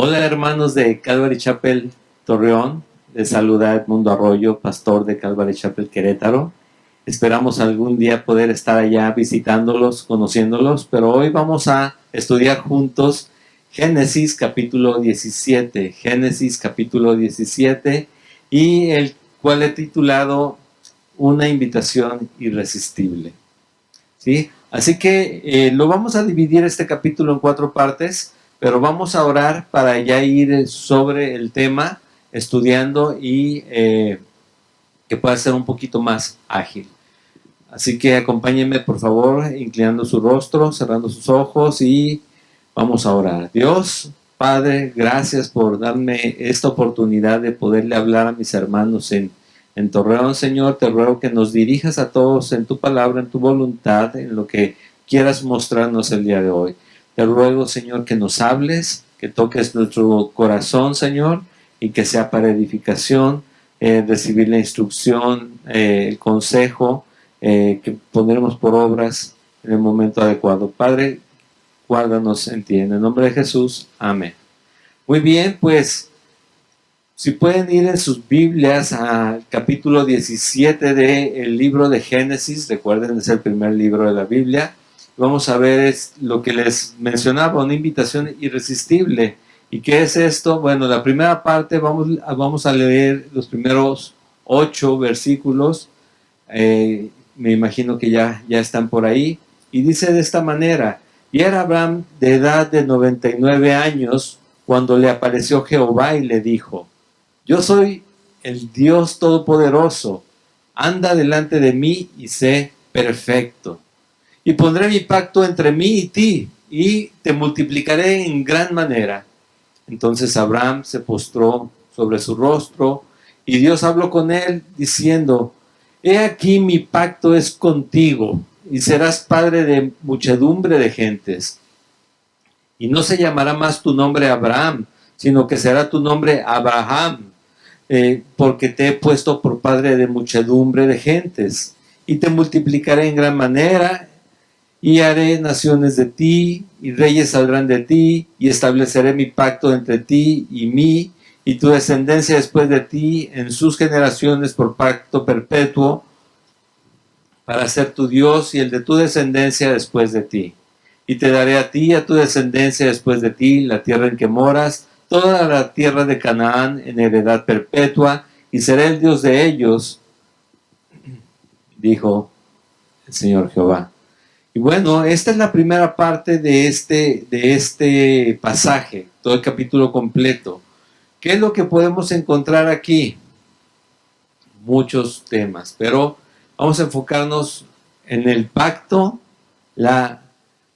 Hola hermanos de Calvary Chapel Torreón, les saluda Edmundo Arroyo, pastor de Calvary Chapel Querétaro. Esperamos algún día poder estar allá visitándolos, conociéndolos, pero hoy vamos a estudiar juntos Génesis capítulo 17, y el cual he titulado Una invitación irresistible. ¿Sí? Así que lo vamos a dividir este capítulo en 4 partes, pero vamos a orar para ya ir sobre el tema, estudiando y que pueda ser un poquito más ágil. Así que acompáñenme por favor, inclinando su rostro, cerrando sus ojos y vamos a orar. Dios, Padre, gracias por darme esta oportunidad de poderle hablar a mis hermanos en Torreón, Señor. Te ruego que nos dirijas a todos en tu palabra, en tu voluntad, en lo que quieras mostrarnos el día de hoy. Te ruego, Señor, que nos hables, que toques nuestro corazón, Señor, y que sea para edificación, recibir la instrucción, el consejo, que pondremos por obras en el momento adecuado. Padre, guárdanos en ti. En el nombre de Jesús. Amén. Muy bien, pues, si pueden ir en sus Biblias al capítulo 17 del libro de Génesis, recuerden, es el primer libro de la Biblia. Vamos a ver lo que les mencionaba, una invitación irresistible. ¿Y qué es esto? Bueno, la primera parte vamos a leer los primeros 8 versículos. Me imagino que ya están por ahí. Y dice de esta manera: y era Abraham de edad de 99 años cuando le apareció Jehová y le dijo: yo soy el Dios Todopoderoso, anda delante de mí y sé perfecto. Y pondré mi pacto entre mí y ti, y te multiplicaré en gran manera. Entonces Abraham se postró sobre su rostro, y Dios habló con él, diciendo: he aquí mi pacto es contigo, y serás padre de muchedumbre de gentes. Y no se llamará más tu nombre Abraham, sino que será tu nombre Abraham, porque te he puesto por padre de muchedumbre de gentes, y te multiplicaré en gran manera, y haré naciones de ti, y reyes saldrán de ti, y estableceré mi pacto entre ti y mí, y tu descendencia después de ti, en sus generaciones por pacto perpetuo, para ser tu Dios y el de tu descendencia después de ti. Y te daré a ti y a tu descendencia después de ti la tierra en que moras, toda la tierra de Canaán en heredad perpetua, y seré el Dios de ellos, dijo el Señor Jehová. Y bueno, esta es la primera parte de este pasaje, todo el capítulo completo. ¿Qué es lo que podemos encontrar aquí? Muchos temas, pero vamos a enfocarnos en el pacto,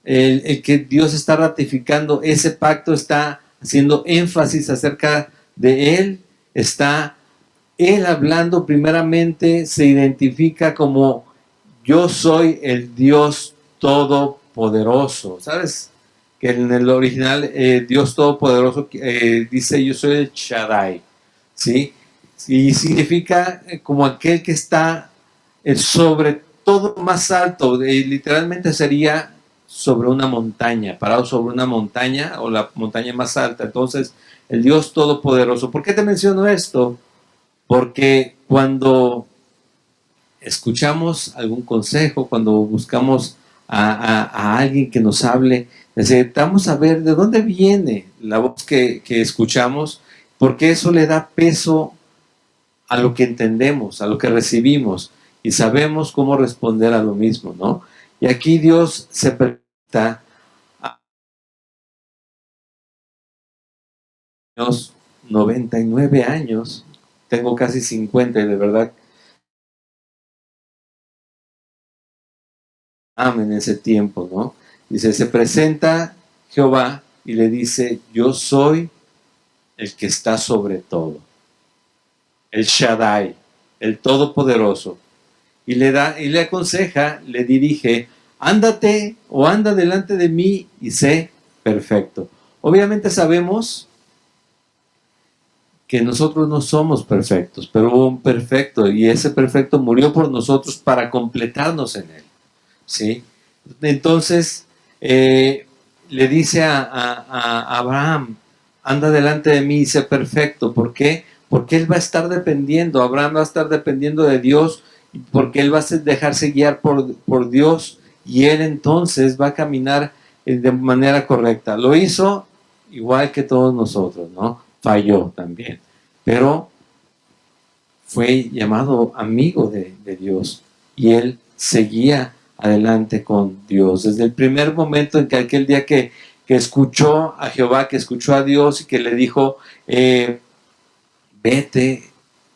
el que Dios está ratificando ese pacto, está haciendo énfasis acerca de él, está él hablando primeramente, se identifica como: yo soy el Dios Todopoderoso. ¿Sabes? Que en el original Dios Todopoderoso dice: yo soy el Shaddai, ¿sí? Y significa como aquel que está sobre todo más alto, literalmente sería sobre una montaña, parado sobre una montaña o la montaña más alta. Entonces, el Dios Todopoderoso. ¿Por qué te menciono esto? Porque cuando escuchamos algún consejo, cuando buscamos a alguien que nos hable, necesitamos saber de dónde viene la voz que escuchamos, porque eso le da peso a lo que entendemos, a lo que recibimos, y sabemos cómo responder a lo mismo, ¿no? Y aquí Dios se presenta a los 99 años, tengo casi 50 y de verdad en ese tiempo, ¿no? Dice, se presenta Jehová y le dice: yo soy el que está sobre todo, el Shaddai, el Todopoderoso. Y le aconseja, le dirige: ándate o anda delante de mí y sé perfecto. Obviamente sabemos que nosotros no somos perfectos, pero hubo un perfecto, y ese perfecto murió por nosotros para completarnos en él, ¿sí? Entonces le dice a Abraham: anda delante de mí y sé perfecto. ¿Por qué? Porque él va a estar dependiendo, Abraham va a estar dependiendo de Dios, porque él va a dejarse guiar por Dios, y él entonces va a caminar de manera correcta. Lo hizo igual que todos nosotros, ¿no? Falló también, pero fue llamado amigo de Dios, y él seguía adelante con Dios. Desde el primer momento en que aquel día que escuchó a Jehová, que escuchó a Dios y que le dijo, vete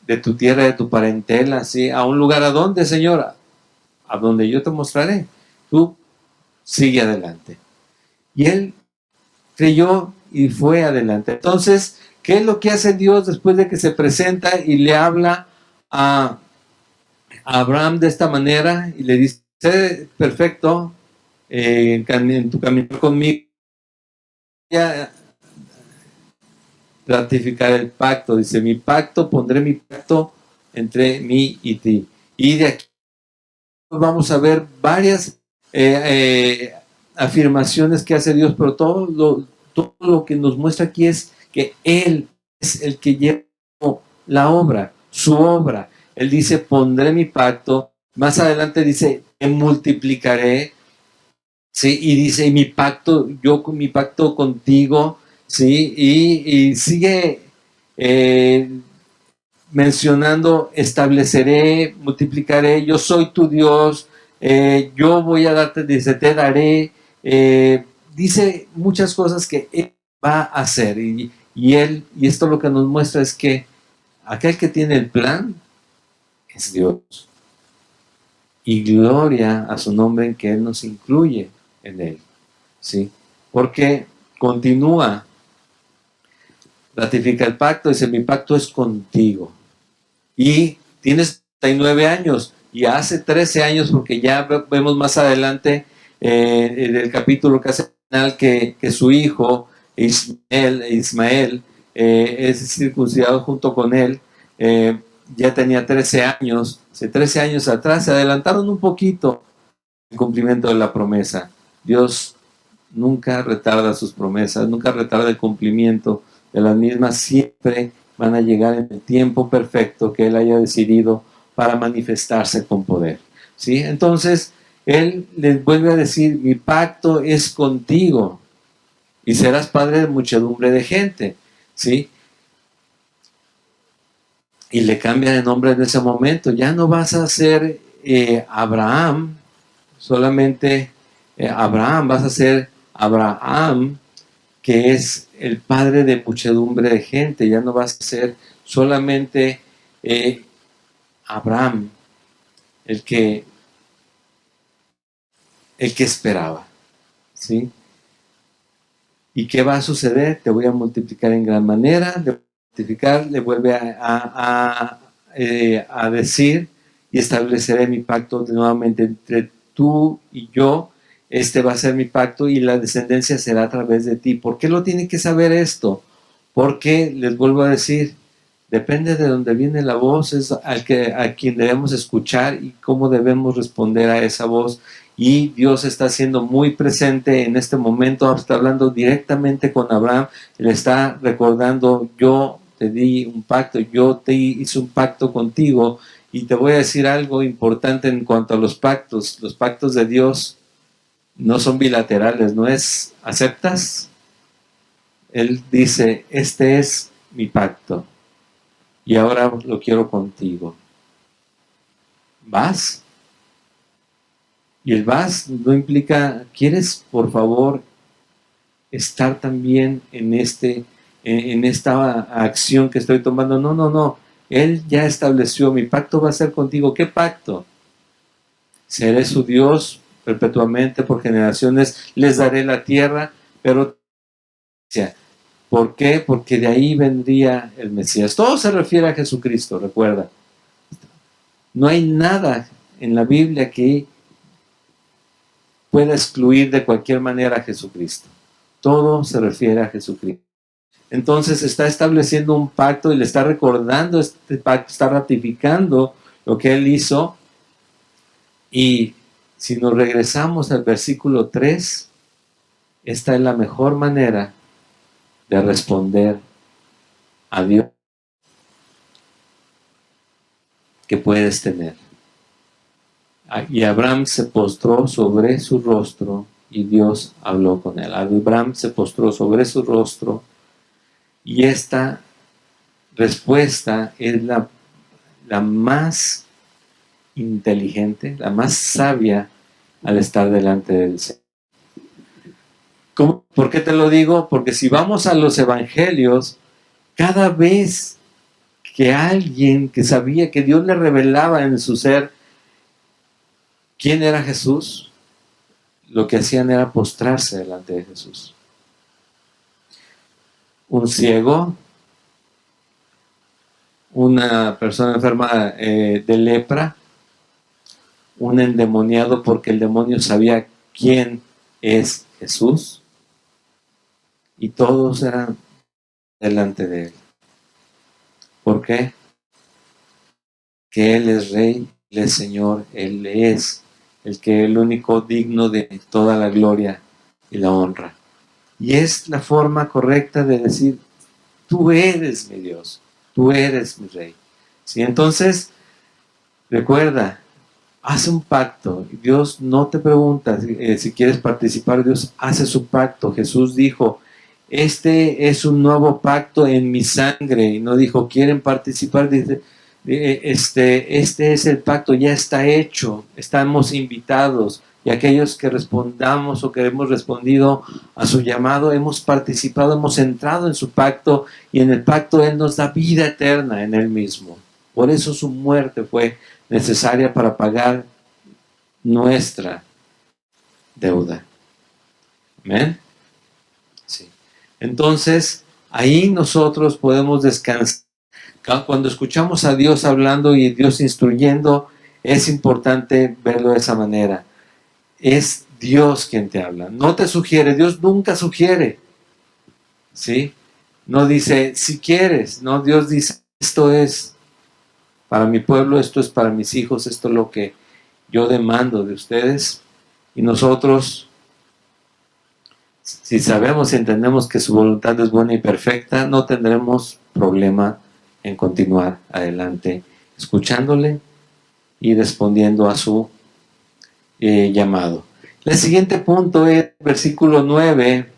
de tu tierra, de tu parentela, ¿sí? A un lugar, ¿a dónde, Señora? A donde yo te mostraré. Tú sigue adelante. Y él creyó y fue adelante. Entonces, ¿qué es lo que hace Dios después de que se presenta y le habla a Abraham de esta manera y le dice, sé perfecto en tu camino conmigo, ya ratificar el pacto? Dice, mi pacto, pondré mi pacto entre mí y ti. Y de aquí vamos a ver varias afirmaciones que hace Dios, pero todo lo que nos muestra aquí es que Él es el que lleva la obra, su obra. Él dice, pondré mi pacto. Más adelante dice, te multiplicaré, ¿sí? Y dice, mi pacto, yo con mi pacto contigo, ¿sí? Y sigue mencionando, estableceré, multiplicaré, yo soy tu Dios, yo voy a darte, dice, te daré, dice muchas cosas que Él va a hacer, y esto lo que nos muestra es que aquel que tiene el plan es Dios, y gloria a su nombre en que Él nos incluye en Él, ¿sí? Porque continúa, ratifica el pacto, dice, mi pacto es contigo. Y tienes 39 años, y hace 13 años, porque ya vemos más adelante en el capítulo que hace final que su hijo Ismael es circuncidado junto con él, ya tenía 13 años, hace 13 años atrás, se adelantaron un poquito el cumplimiento de la promesa. Dios nunca retarda sus promesas, nunca retarda el cumplimiento de las mismas, siempre van a llegar en el tiempo perfecto que Él haya decidido para manifestarse con poder, ¿sí? Entonces, Él les vuelve a decir, mi pacto es contigo, y serás padre de muchedumbre de gente, ¿sí? Y le cambia de nombre en ese momento, ya no vas a ser Abraham, solamente Abraham, vas a ser Abraham, que es el padre de muchedumbre de gente. Ya no vas a ser solamente Abraham el que esperaba, ¿sí? ¿Y qué va a suceder? Te voy a multiplicar en gran manera. De multiplicar le vuelve a decir, y estableceré mi pacto nuevamente entre tú y yo. Este va a ser mi pacto, y la descendencia será a través de ti. ¿Por qué lo tiene que saber esto? Porque, les vuelvo a decir, depende de dónde viene la voz, es a quien debemos escuchar y cómo debemos responder a esa voz. Y Dios está siendo muy presente en este momento, está hablando directamente con Abraham, le está recordando, yo te di un pacto, yo te hice un pacto contigo. Y te voy a decir algo importante en cuanto a los pactos de Dios no son bilaterales, no es, ¿aceptas? Él dice, este es mi pacto, y ahora lo quiero contigo. ¿Vas? Y el vas no implica, ¿quieres por favor estar también en esta acción que estoy tomando? No, no, no. Él ya estableció, mi pacto va a ser contigo. ¿Qué pacto? Seré su Dios perpetuamente por generaciones, les daré la tierra, pero ¿por qué? Porque de ahí vendría el Mesías. Todo se refiere a Jesucristo, recuerda. No hay nada en la Biblia que pueda excluir de cualquier manera a Jesucristo. Todo se refiere a Jesucristo. Entonces está estableciendo un pacto y le está recordando este pacto, está ratificando lo que él hizo. Y si nos regresamos al versículo 3, esta es la mejor manera de responder a Dios que puedes tener. Y Abraham se postró sobre su rostro y Dios habló con él. Abraham se postró sobre su rostro y esta respuesta es la más inteligente, la más sabia al estar delante del Señor. ¿Por qué te lo digo? Porque si vamos a los evangelios, cada vez que alguien que sabía que Dios le revelaba en su ser quién era Jesús, lo que hacían era postrarse delante de Jesús. Un ciego, una persona enferma de lepra, un endemoniado porque el demonio sabía quién es Jesús y todos eran delante de él. ¿Por qué? Que Él es Rey, Él es Señor, Él es el único digno de toda la gloria y la honra. Y es la forma correcta de decir, tú eres mi Dios, tú eres mi Rey. ¿Sí? Entonces, recuerda, haz un pacto. Dios no te pregunta si quieres participar, Dios hace su pacto. Jesús dijo, este es un nuevo pacto en mi sangre. Y no dijo, ¿quieren participar? Dice, este es el pacto, ya está hecho, estamos invitados. Y aquellos que respondamos o que hemos respondido a su llamado, hemos participado, hemos entrado en su pacto y en el pacto Él nos da vida eterna en Él mismo. Por eso su muerte fue necesaria para pagar nuestra deuda. ¿Amén? Sí. Entonces, ahí nosotros podemos descansar. Cuando escuchamos a Dios hablando y Dios instruyendo, es importante verlo de esa manera. Es Dios quien te habla. No te sugiere, Dios nunca sugiere. ¿Sí? No dice, si quieres. No, Dios dice, esto es para mi pueblo, esto es para mis hijos, esto es lo que yo demando de ustedes. Y nosotros, si sabemos y entendemos que su voluntad es buena y perfecta, no tendremos problema en continuar adelante, escuchándole y respondiendo a su llamado. El siguiente punto es versículo 9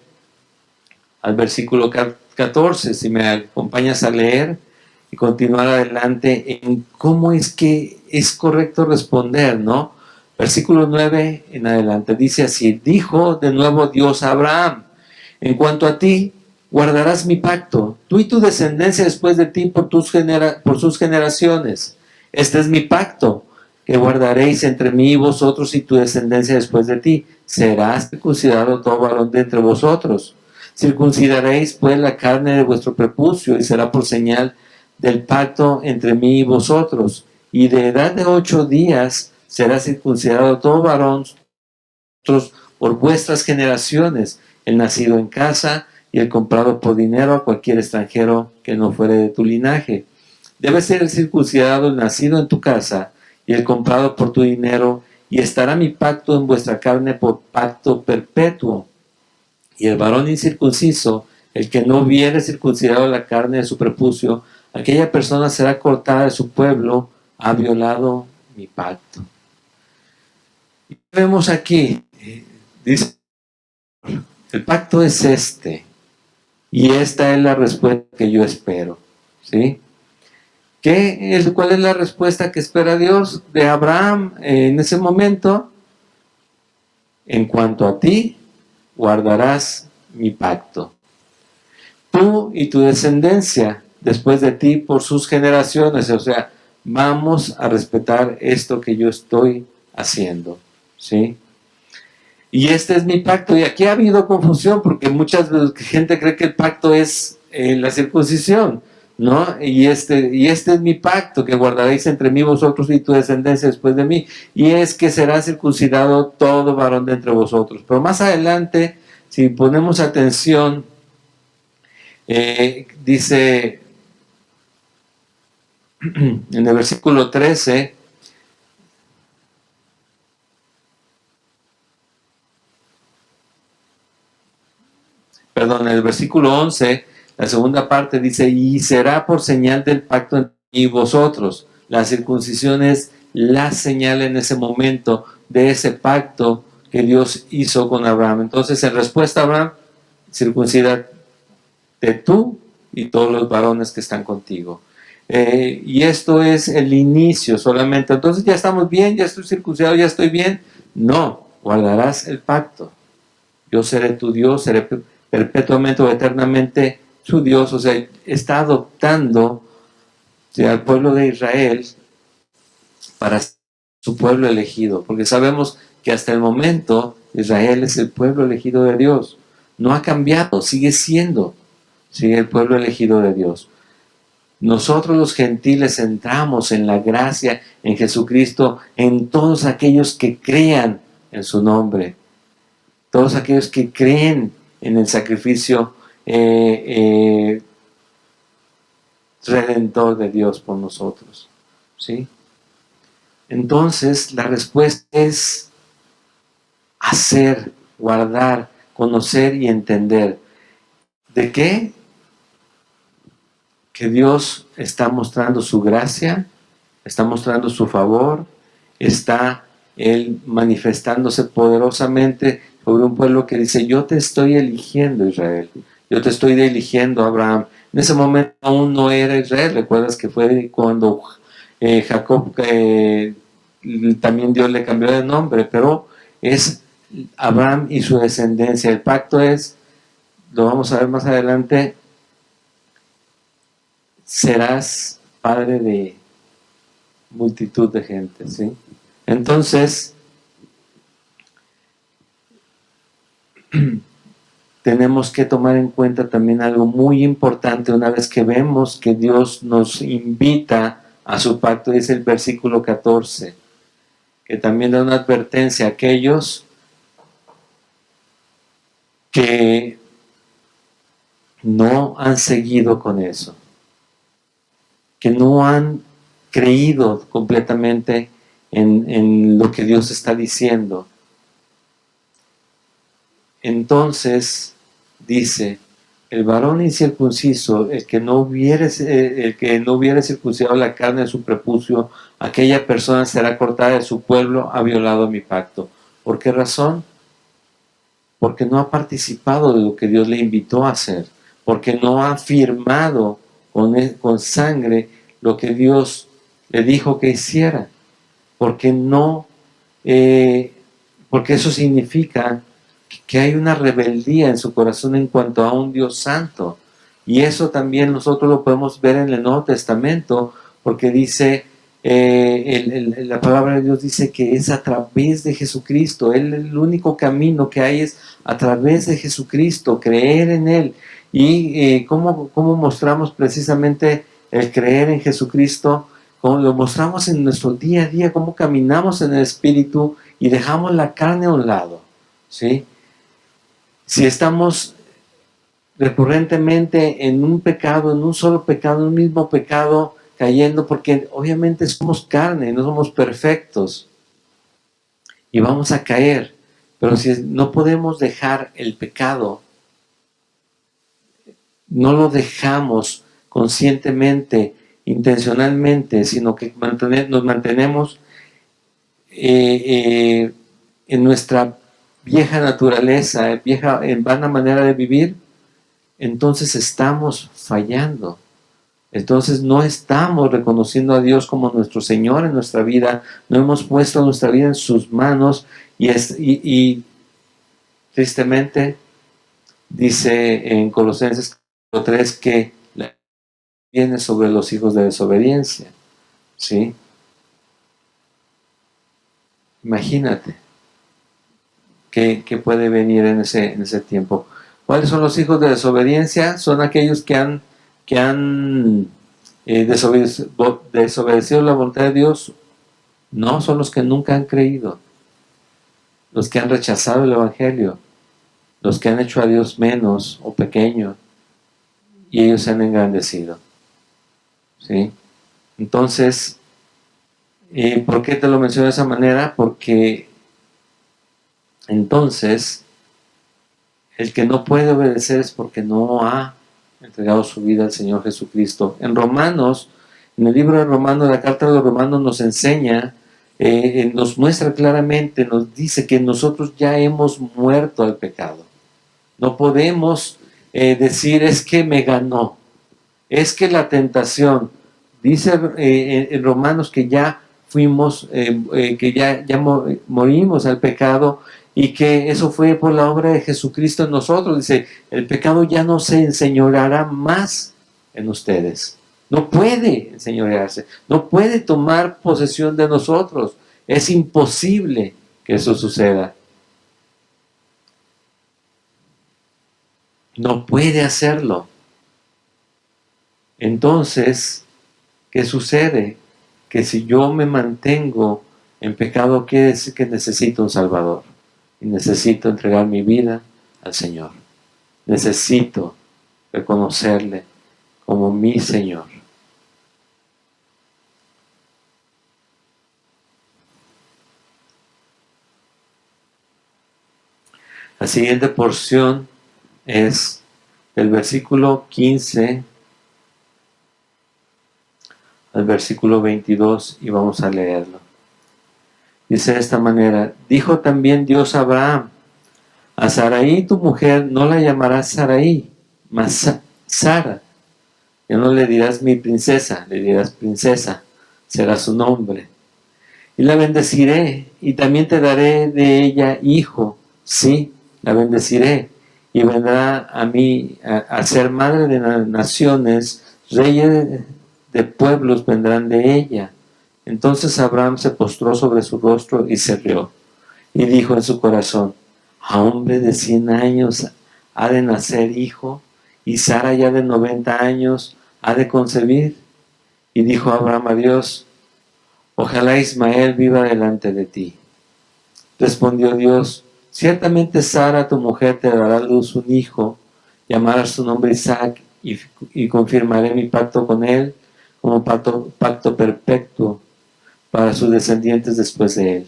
al versículo 14, si me acompañas a leer y continuar adelante en cómo es que es correcto responder, ¿no? Versículo 9 en adelante dice así, dijo de nuevo Dios a Abraham, en cuanto a ti, guardarás mi pacto, tú y tu descendencia después de ti por sus generaciones. Este es mi pacto, que guardaréis entre mí y vosotros y tu descendencia después de ti. Serás circuncidado todo varón de entre vosotros. Circuncidaréis pues la carne de vuestro prepucio y será por señal del pacto entre mí y vosotros. Y de edad de 8 días será circuncidado todo varón por vuestras generaciones, el nacido en casa y el comprado por dinero a cualquier extranjero que no fuere de tu linaje. Debe ser circuncidado el nacido en tu casa y el comprado por tu dinero, y estará mi pacto en vuestra carne por pacto perpetuo. Y el varón incircunciso, el que no viere circuncidado la carne de su prepucio, aquella persona será cortada de su pueblo, ha violado mi pacto. Y vemos aquí, dice, el pacto es este, y esta es la respuesta que yo espero, ¿sí? ¿Cuál es la respuesta que espera Dios de Abraham en ese momento? En cuanto a ti, guardarás mi pacto. Tú y tu descendencia después de ti por sus generaciones. O sea, vamos a respetar esto que yo estoy haciendo, ¿sí? Y este es mi pacto. Y aquí ha habido confusión porque muchas veces gente cree que el pacto es la circuncisión, ¿no? Y este es mi pacto, que guardaréis entre mí vosotros y tu descendencia después de mí. Y es que será circuncidado todo varón de entre vosotros. Pero más adelante, si ponemos atención, dice en el versículo 13, en el versículo 11, la segunda parte dice, y será por señal del pacto entre mí y vosotros. La circuncisión es la señal en ese momento de ese pacto que Dios hizo con Abraham. Entonces, en respuesta a Abraham, circuncídate tú y todos los varones que están contigo. Y esto es el inicio solamente. Entonces ya estamos bien, ya estoy circuncidado, ya estoy bien. No, guardarás el pacto. Yo seré tu Dios, seré perpetuamente o eternamente su Dios. O sea, está adoptando al pueblo de Israel para su pueblo elegido. Porque sabemos que hasta el momento Israel es el pueblo elegido de Dios. No ha cambiado, sigue siendo el pueblo elegido de Dios. Nosotros los gentiles entramos en la gracia en Jesucristo, en todos aquellos que crean en su nombre, todos aquellos que creen en el sacrificio redentor de Dios por nosotros, ¿sí? Entonces la respuesta es hacer, guardar, conocer y entender. ¿De qué? Que Dios está mostrando su gracia, está mostrando su favor, está Él manifestándose poderosamente sobre un pueblo que dice, yo te estoy eligiendo, Israel, yo te estoy eligiendo, Abraham. En ese momento aún no era Israel, recuerdas que fue cuando Jacob, también Dios le cambió de nombre, pero es Abraham y su descendencia. El pacto es, lo vamos a ver más adelante, serás padre de multitud de gente, ¿sí? Entonces, tenemos que tomar en cuenta también algo muy importante una vez que vemos que Dios nos invita a su pacto, dice el versículo 14, que también da una advertencia a aquellos que no han seguido con eso, que no han creído completamente en lo que Dios está diciendo. Entonces dice, el varón incircunciso, el que no hubiere circuncidado la carne de su prepucio, aquella persona será cortada de su pueblo, ha violado mi pacto. ¿Por qué razón? Porque no ha participado de lo que Dios le invitó a hacer, porque no ha firmado con sangre lo que Dios le dijo que hiciera, porque no, porque eso significa que hay una rebeldía en su corazón en cuanto a un Dios santo. Y eso también nosotros lo podemos ver en el Nuevo Testamento, porque dice, la palabra de Dios dice que es a través de Jesucristo. El único camino que hay es a través de Jesucristo, creer en Él. Y ¿cómo mostramos precisamente el creer en Jesucristo? Como lo mostramos en nuestro día a día, cómo caminamos en el Espíritu y dejamos la carne a un lado, ¿sí? Si estamos recurrentemente en un pecado, en un solo pecado, en un mismo pecado, cayendo, porque obviamente somos carne, no somos perfectos y vamos a caer, pero si no podemos dejar el pecado, no lo dejamos conscientemente, intencionalmente, sino que nos mantenemos en nuestra vieja naturaleza, en vana manera de vivir, entonces estamos fallando. Entonces no estamos reconociendo a Dios como nuestro Señor en nuestra vida, no hemos puesto nuestra vida en sus manos y tristemente dice en Colosenses 3 que viene sobre los hijos de desobediencia, ¿sí? Imagínate qué puede venir en ese tiempo. ¿Cuáles son los hijos de desobediencia? Son aquellos que han desobedecido la voluntad de Dios. No, son los que nunca han creído, los que han rechazado el Evangelio, los que han hecho a Dios menos o pequeño y ellos se han engrandecido, ¿sí? Entonces, ¿por qué te lo menciono de esa manera? Porque entonces El que no puede obedecer es porque no ha entregado su vida al Señor Jesucristo. En Romanos, en el libro de Romanos, la carta de los Romanos nos enseña, nos muestra claramente, nos dice que nosotros ya hemos muerto al pecado. No podemos decir, es que me ganó, es que la tentación, dice en Romanos que ya fuimos, que ya morimos al pecado, y que eso fue por la obra de Jesucristo en nosotros. Dice, el pecado ya no se enseñoreará más en ustedes. No puede enseñorearse, no puede tomar posesión de nosotros. Es imposible que eso suceda. No puede hacerlo. Entonces, ¿qué sucede? Que si yo me mantengo en pecado, quiere decir que necesito un Salvador. Y necesito entregar mi vida al Señor. Necesito reconocerle como mi Señor. La siguiente porción es del versículo 15 al versículo 22 y vamos a leerlo. Dice de esta manera: dijo también Dios a Abraham: a Sarai tu mujer no la llamarás Sarai, mas Sara. Ya no le dirás mi princesa, le dirás princesa, será su nombre. Y la bendeciré, y también te daré de ella hijo. Sí, la bendeciré, y vendrá a mí a ser madre de las naciones, reyes de pueblos vendrán de ella. Entonces Abraham se postró sobre su rostro y se rió, y dijo en su corazón: a hombre de 100 años ha de nacer hijo, y Sara ya de 90 años ha de concebir. Y dijo Abraham a Dios: ojalá Ismael viva delante de ti. Respondió Dios: ciertamente Sara tu mujer te dará a luz un hijo, llamarás su nombre Isaac, y confirmaré mi pacto con él como pacto perpetuo para sus descendientes después de él.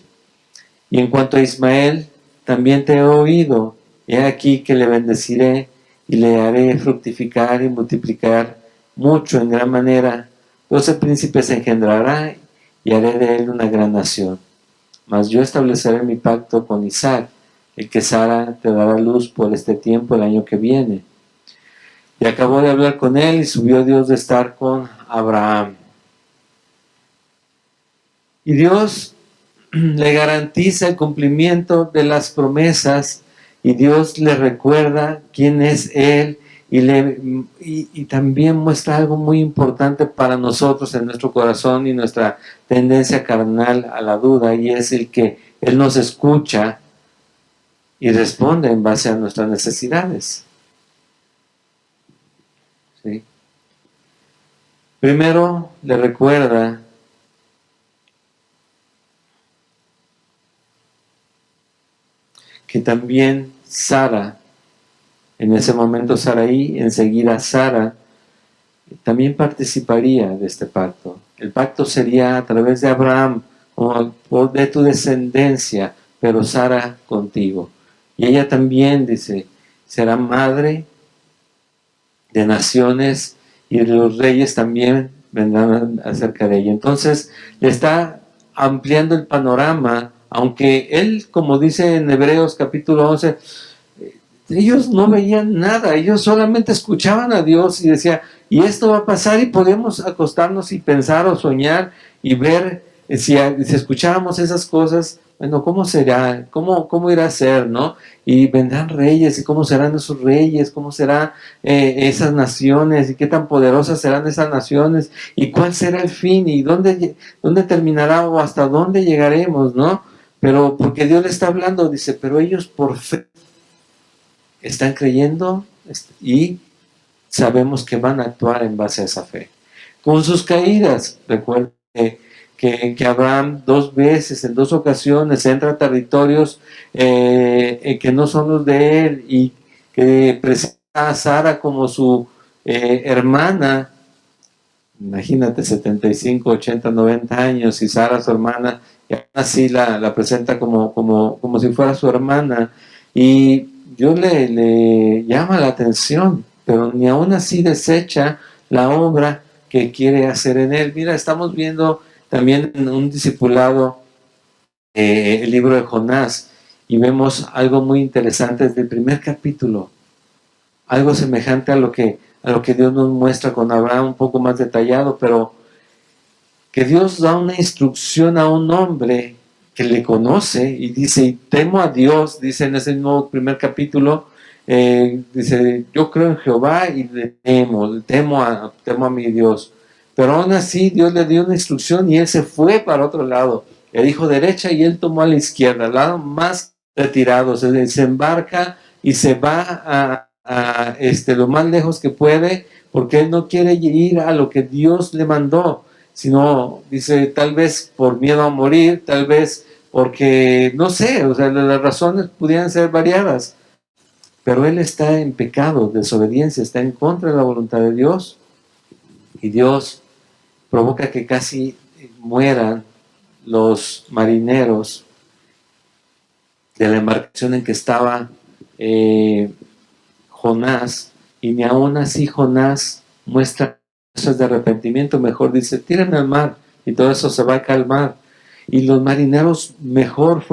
Y en cuanto a Ismael, también te he oído, he aquí que le bendeciré y le haré fructificar y multiplicar mucho en gran manera. 12 príncipes engendrará y haré de él una gran nación. Mas yo estableceré mi pacto con Isaac, el que Sara te dará luz por este tiempo el año que viene. Y acabó de hablar con él y subió Dios de estar con Abraham. Y Dios le garantiza el cumplimiento de las promesas, y Dios le recuerda quién es Él, y también muestra algo muy importante para nosotros en nuestro corazón y nuestra tendencia carnal a la duda, y es el que Él nos escucha y responde en base a nuestras necesidades. ¿Sí? Primero le recuerda que también Sara, en ese momento Sarai, enseguida Sara, también participaría de este pacto. El pacto sería a través de Abraham, o de tu descendencia, pero Sara contigo. Y ella también, dice, será madre de naciones, y los reyes también vendrán acerca de ella. Entonces, le está ampliando el panorama, aunque él, como dice en Hebreos capítulo 11, ellos no veían nada, ellos solamente escuchaban a Dios y decían, y esto va a pasar, y podemos acostarnos y pensar o soñar y ver si escucháramos esas cosas, bueno, ¿cómo será? ¿Cómo irá a ser? ¿No? Y vendrán reyes, y cómo serán esos reyes, cómo serán esas naciones, y qué tan poderosas serán esas naciones, y cuál será el fin, y dónde terminará, o hasta dónde llegaremos, ¿no? Pero porque Dios le está hablando, dice, pero ellos por fe están creyendo, y sabemos que van a actuar en base a esa fe. Con sus caídas, recuerden que Abraham 2 veces, en 2 ocasiones, entra a territorios que no son los de él, y que presenta a Sara como su hermana. Imagínate, 75, 80, 90 años, y Sara su hermana, y así la presenta como si fuera su hermana. Y Dios le llama la atención, pero ni aún así desecha la obra que quiere hacer en él. Mira, estamos viendo también en un discipulado el libro de Jonás y vemos algo muy interesante desde el primer capítulo, algo semejante a lo que Dios nos muestra con Abraham, un poco más detallado, pero que Dios da una instrucción a un hombre que le conoce y dice, y temo a Dios, dice en ese mismo primer capítulo, dice, yo creo en Jehová y le temo a mi Dios. Pero aún así Dios le dio una instrucción y él se fue para otro lado. Le dijo derecha y él tomó a la izquierda, al lado más retirado. Se embarca y se va a lo más lejos que puede porque él no quiere ir a lo que Dios le mandó, sino dice tal vez por miedo a morir, tal vez porque, no sé, o sea, las razones pudieran ser variadas, pero él está en pecado, desobediencia, está en contra de la voluntad de Dios, y Dios provoca que casi mueran los marineros de la embarcación en que estaba Jonás, y ni aún así Jonás muestra cosas de arrepentimiento, mejor dice, tírenme al mar, y todo eso se va a calmar. Y los marineros mejor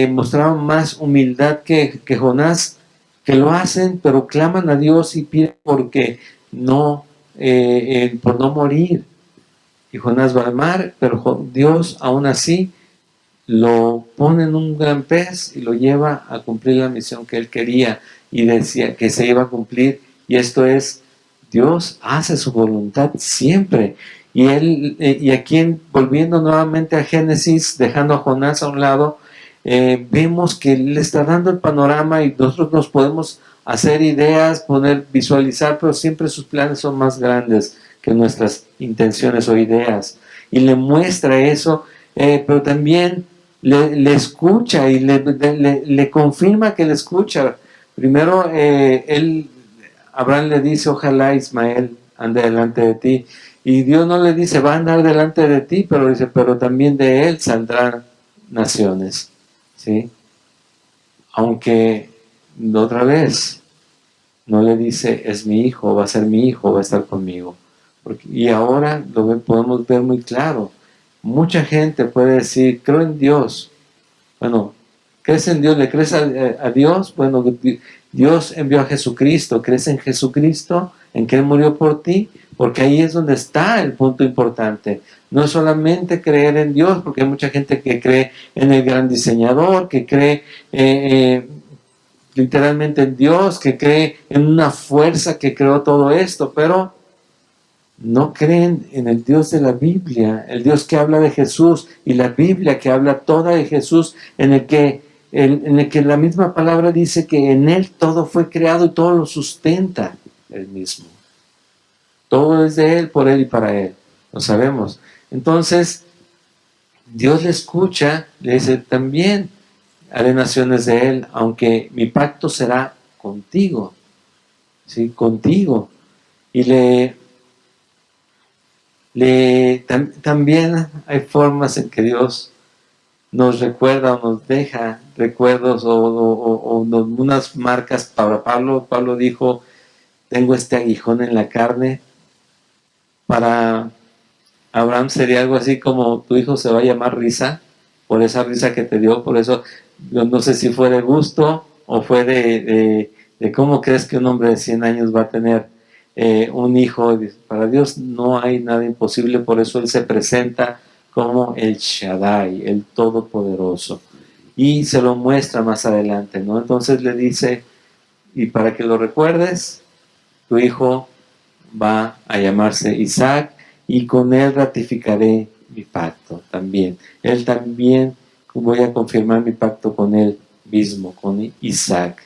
mostraron más humildad que Jonás, que lo hacen, pero claman a Dios y piden porque no, por no morir. Y Jonás va al mar, pero Dios aún así lo pone en un gran pez y lo lleva a cumplir la misión que él quería y decía que se iba a cumplir. Y esto es, Dios hace su voluntad siempre. Y él, y aquí volviendo nuevamente a Génesis, dejando a Jonás a un lado, vemos que él le está dando el panorama y nosotros nos podemos hacer ideas, poder visualizar, pero siempre sus planes son más grandes que nuestras intenciones o ideas. Y le muestra eso, pero también le escucha y le confirma que le escucha. Primero, Abraham le dice, ojalá Ismael ande delante de ti. Y Dios no le dice, va a andar delante de ti, pero dice, pero también de él saldrán naciones. ¿Sí? Aunque, otra vez, no le dice, es mi hijo, va a ser mi hijo, va a estar conmigo. Y ahora podemos ver muy claro. Mucha gente puede decir, creo en Dios. Bueno, ¿crees en Dios? ¿Le crees a Dios? Bueno, Dios envió a Jesucristo. ¿Crees en Jesucristo? ¿En que Él murió por ti? Porque ahí es donde está el punto importante. No es solamente creer en Dios, porque hay mucha gente que cree en el gran diseñador, que cree literalmente en Dios, que cree en una fuerza que creó todo esto, pero no creen en el Dios de la Biblia, el Dios que habla de Jesús y la Biblia que habla toda de Jesús, en el que la misma palabra dice que en Él todo fue creado y todo lo sustenta Él mismo. Todo es de Él, por Él y para Él. Lo sabemos. Entonces, Dios le escucha, le dice, también haré naciones de Él, aunque mi pacto será contigo. ¿Sí? Contigo. Y también hay formas en que Dios nos recuerda o nos deja recuerdos o unas marcas para Pablo. Pablo dijo, tengo este aguijón en la carne. Para Abraham sería algo así como, tu hijo se va a llamar Risa, por esa risa que te dio, por eso no sé si fue de gusto o fue de cómo crees que un hombre de 100 años va a tener un hijo. Para Dios no hay nada imposible, por eso Él se presenta como el Shaddai, el Todopoderoso, y se lo muestra más adelante, ¿no? Entonces le dice, y para que lo recuerdes, tu hijo va a llamarse Isaac, y con él ratificaré mi pacto también. Él también voy a confirmar mi pacto con él mismo, con Isaac.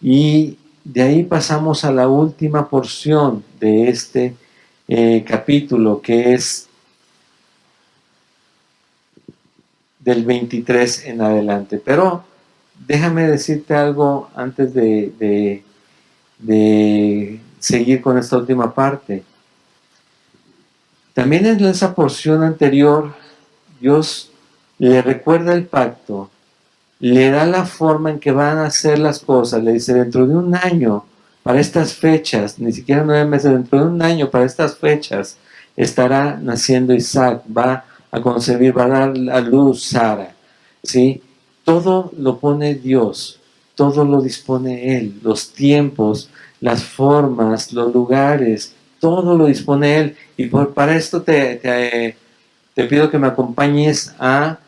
Y de ahí pasamos a la última porción de este capítulo, que es del 23 en adelante. Pero déjame decirte algo antes de seguir con esta última parte. También en esa porción anterior, Dios le recuerda el pacto le da la forma en que van a hacer las cosas. Le dice, dentro de un año, para estas fechas, ni siquiera 9 meses, dentro de un año, para estas fechas, estará naciendo Isaac, va a concebir, va a dar a luz Sara, ¿sí? Todo lo pone Dios, todo lo dispone Él, los tiempos, las formas, los lugares, todo lo dispone Él. Y para esto te pido que me acompañes a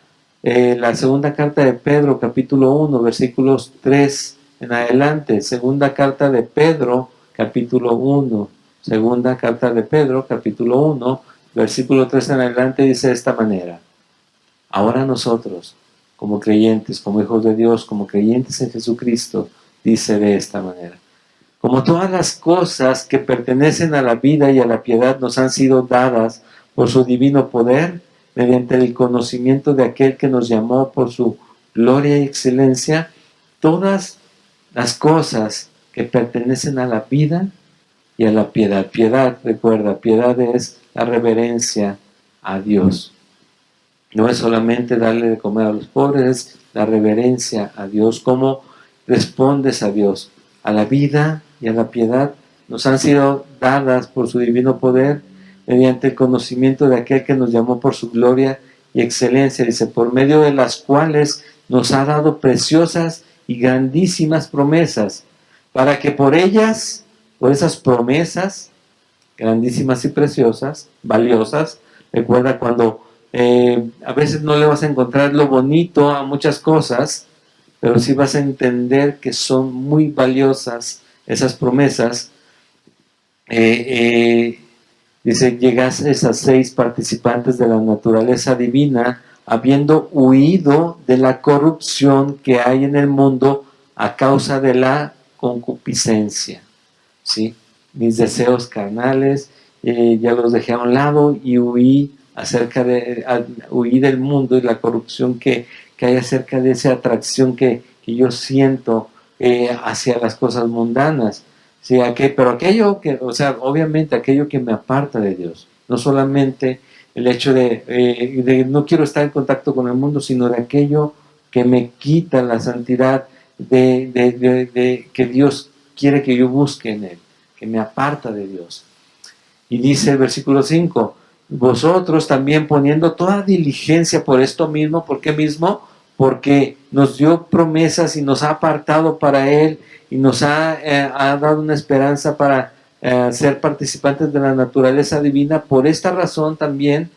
la segunda carta de Pedro, capítulo 1, versículos 3 en adelante. Segunda carta de Pedro, capítulo 1. Segunda carta de Pedro, capítulo 1, versículo 3 en adelante, dice de esta manera. Ahora nosotros, como creyentes, como hijos de Dios, como creyentes en Jesucristo, dice de esta manera. Como todas las cosas que pertenecen a la vida y a la piedad nos han sido dadas por su divino poder, mediante el conocimiento de aquel que nos llamó por su gloria y excelencia, todas las cosas que pertenecen a la vida y a la piedad. Piedad, recuerda, piedad es la reverencia a Dios. No es solamente darle de comer a los pobres, es la reverencia a Dios. ¿Cómo respondes a Dios? A la vida y a la piedad nos han sido dadas por su divino poder mediante el conocimiento de aquel que nos llamó por su gloria y excelencia. Dice, por medio de las cuales nos ha dado preciosas y grandísimas promesas, para que por ellas, por esas promesas grandísimas y preciosas, valiosas, recuerda cuando a veces no le vas a encontrar lo bonito a muchas cosas, pero sí vas a entender que son muy valiosas esas promesas. Dice, llegases a 6 participantes de la naturaleza divina, habiendo huido de la corrupción que hay en el mundo a causa de la concupiscencia. ¿Sí? Mis deseos carnales, ya los dejé a un lado y huí huí del mundo y la corrupción que hay acerca de esa atracción que yo siento hacia las cosas mundanas. ¿Sí? Pero aquello que, o sea, obviamente aquello que me aparta de Dios, no solamente el hecho de no quiero estar en contacto con el mundo, sino de aquello que me quita la santidad que Dios quiere que yo busque en Él, que me aparta de Dios. Y dice el versículo 5, vosotros también poniendo toda diligencia por esto mismo, ¿por qué mismo? Porque nos dio promesas y nos ha apartado para Él y nos ha dado una esperanza para ser participantes de la naturaleza divina. Por esta razón también,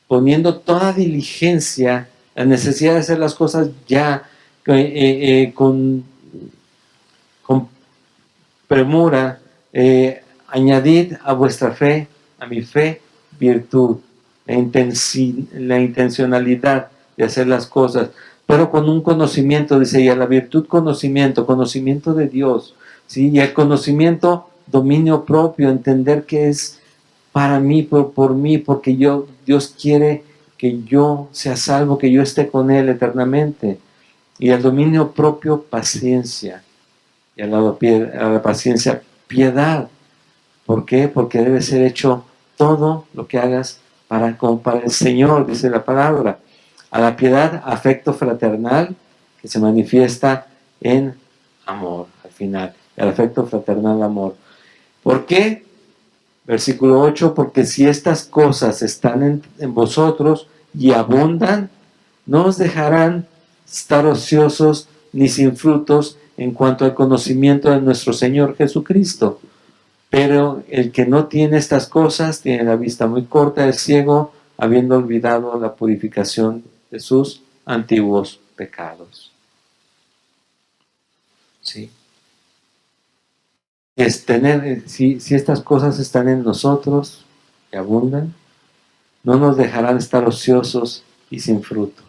poniendo toda diligencia, la necesidad de hacer las cosas ya con premura, añadid a vuestra fe, a mi fe, virtud, la intencionalidad de hacer las cosas, pero con un conocimiento, dice, y a la virtud conocimiento de Dios, ¿sí? Y el conocimiento, dominio propio, entender que es para mí, por mí, porque Dios quiere que yo sea salvo, que yo esté con Él eternamente. Y el dominio propio, paciencia. Y a la paciencia, piedad. ¿Por qué? Porque debe ser hecho todo lo que hagas como para el Señor, dice la palabra. A la piedad, afecto fraternal, que se manifiesta en amor, al final. El afecto fraternal, amor. ¿Por qué? Versículo 8, porque si estas cosas están en vosotros y abundan, no os dejarán estar ociosos ni sin frutos en cuanto al conocimiento de nuestro Señor Jesucristo. Pero el que no tiene estas cosas tiene la vista muy corta, es ciego, habiendo olvidado la purificación de sus antiguos pecados. ¿Sí? Si estas cosas están en nosotros, que abundan, no nos dejarán estar ociosos y sin fruto.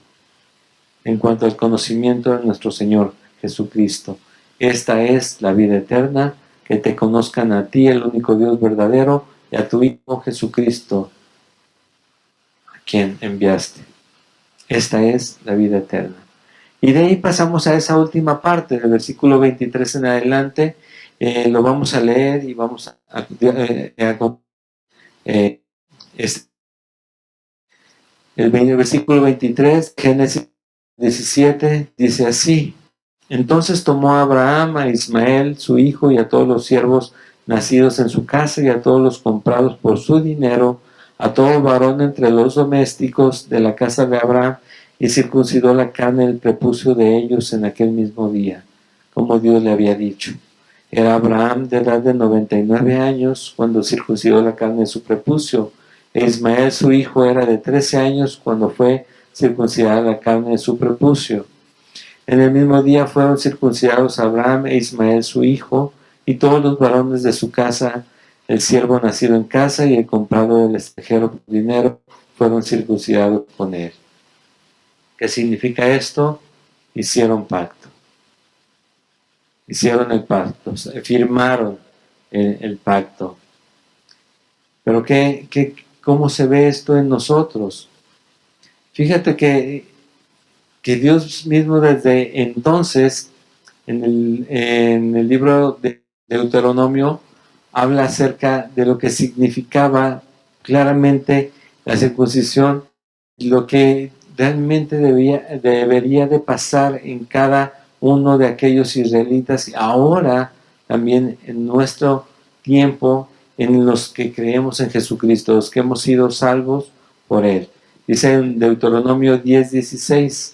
En cuanto al conocimiento de nuestro Señor Jesucristo, esta es la vida eterna, que te conozcan a ti, el único Dios verdadero, y a tu Hijo Jesucristo, a quien enviaste. Esta es la vida eterna. Y de ahí pasamos a esa última parte, del versículo 23 en adelante. Lo vamos a leer y vamos el versículo 23, Génesis 17 dice así: entonces tomó Abraham a Ismael, su hijo, y a todos los siervos nacidos en su casa, y a todos los comprados por su dinero, a todo varón entre los domésticos de la casa de Abraham, y circuncidó la carne del prepucio de ellos en aquel mismo día, como Dios le había dicho. Era Abraham de edad de 99 años cuando circuncidó la carne de su prepucio, e Ismael su hijo era de 13 años cuando fue circuncidada la carne de su prepucio. En el mismo día fueron circuncidados Abraham e Ismael su hijo, y todos los varones de su casa, el siervo nacido en casa y el comprado del extranjero por dinero, fueron circuncidados con él. ¿Qué significa esto? Hicieron pacto. Hicieron el pacto, firmaron el pacto. Pero ¿cómo se ve esto en nosotros? Fíjate que Dios mismo desde entonces, en el libro de Deuteronomio, habla acerca de lo que significaba claramente la circuncisión y lo que realmente debería de pasar en cada uno de aquellos israelitas, y ahora también en nuestro tiempo, en los que creemos en Jesucristo, los que hemos sido salvos por Él. Dice en Deuteronomio 10:16: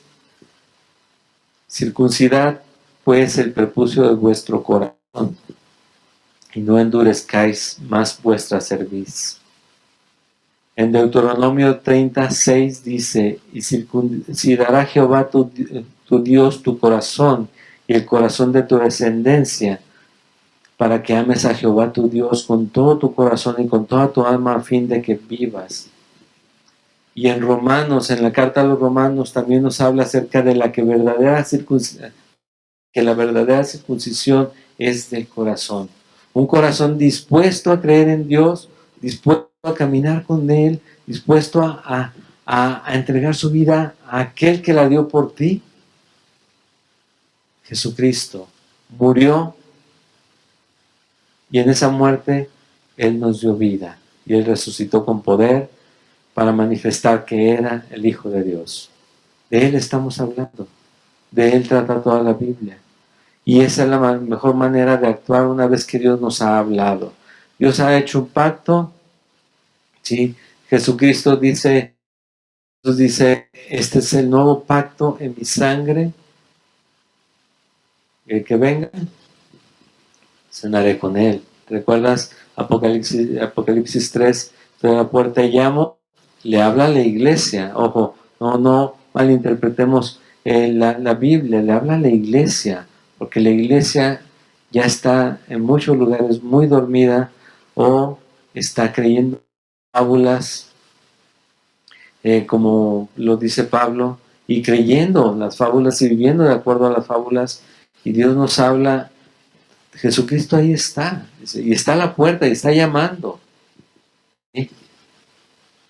circuncidad pues el prepucio de vuestro corazón, y no endurezcáis más vuestra cerviz. En Deuteronomio 36 dice: y circuncidará Jehová tu Dios tu corazón y el corazón de tu descendencia, para que ames a Jehová tu Dios con todo tu corazón y con toda tu alma, a fin de que vivas. Y en Romanos, en la carta a los Romanos, también nos habla acerca de la verdadera circuncisión es del corazón. Un corazón dispuesto a creer en Dios, dispuesto a caminar con Él, dispuesto a entregar su vida a aquel que la dio por ti. Jesucristo murió, y en esa muerte Él nos dio vida, y Él resucitó con poder para manifestar que era el Hijo de Dios. De Él estamos hablando, de Él trata toda la Biblia. Y esa es la mejor manera de actuar una vez que Dios nos ha hablado. Dios ha hecho un pacto, ¿sí? Jesucristo dice, este es el nuevo pacto en mi sangre. El que venga, cenaré con él. ¿Recuerdas Apocalipsis 3? Estoy a la puerta y llamo. Le habla a la iglesia. Ojo, no malinterpretemos la Biblia. Le habla a la iglesia, porque la iglesia ya está en muchos lugares muy dormida, o está creyendo fábulas, como lo dice Pablo, y creyendo las fábulas y viviendo de acuerdo a las fábulas. Y Dios nos habla. Jesucristo ahí está, y está a la puerta y está llamando. ¿Sí?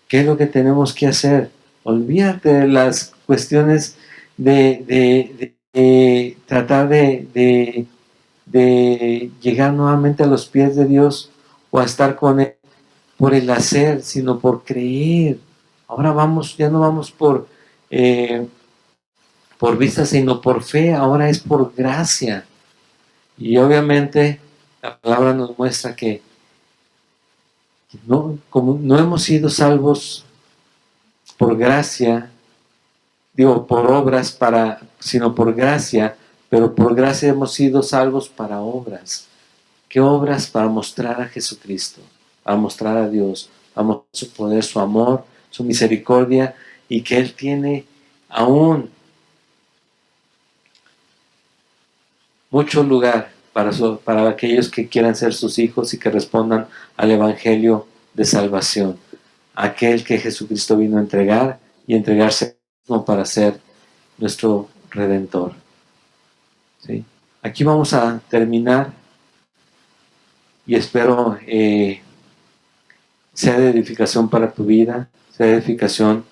¿Qué es lo que tenemos que hacer? Olvídate de las cuestiones de tratar de llegar nuevamente a los pies de Dios o a estar con Él por el hacer, sino por creer. Ahora ya no vamos por vista, sino por fe. Ahora es por gracia. Y obviamente la palabra nos muestra que como no hemos sido salvos por gracia, por obras sino por gracia, pero por gracia hemos sido salvos para obras. ¿Qué obras? Para mostrar a Jesucristo, para mostrar a Dios, para mostrar su poder, su amor, su misericordia, y que Él tiene aún mucho lugar para aquellos que quieran ser sus hijos y que respondan al Evangelio de salvación. Aquel que Jesucristo vino a entregar y entregarse para ser nuestro Redentor. ¿Sí? Aquí vamos a terminar, y espero sea de edificación para tu vida, sea de edificación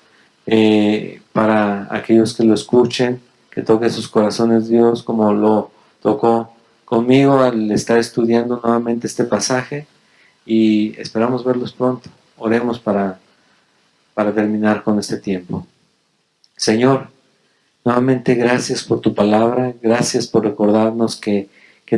para aquellos que lo escuchen, que toque sus corazones Dios, como lo tocó conmigo al estar estudiando nuevamente este pasaje, y esperamos verlos pronto. Oremos para terminar con este tiempo. Señor, Nuevamente, gracias por tu palabra, gracias por recordarnos que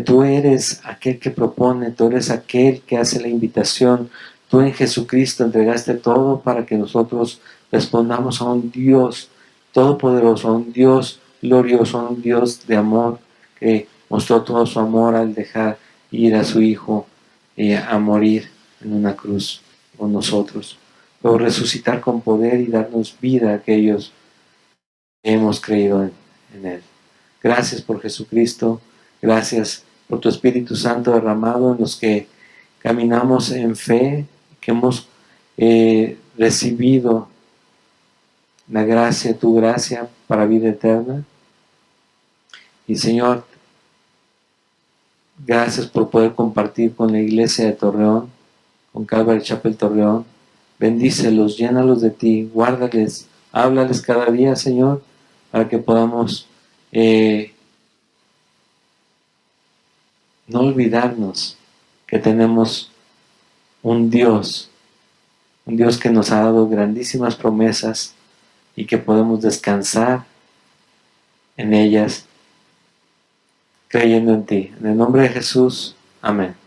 tú eres aquel que propone, tú eres aquel que hace la invitación. Tú en Jesucristo entregaste todo para que nosotros respondamos a un Dios todopoderoso, a un Dios glorioso, a un Dios de amor, que mostró todo su amor al dejar ir a su Hijo a morir en una cruz con nosotros. Luego resucitar con poder y darnos vida a aquellos que hemos creído en Él. Gracias por Jesucristo, gracias por tu Espíritu Santo derramado en los que caminamos en fe, que hemos recibido la gracia, tu gracia para vida eterna. Y Señor, gracias por poder compartir con la iglesia de Torreón, con Calvary Chapel Torreón. Bendícelos, llénalos de ti, guárdales, háblales cada día, Señor, para que podamos no olvidarnos que tenemos un Dios que nos ha dado grandísimas promesas y que podemos descansar en ellas creyendo en ti. En el nombre de Jesús, amén.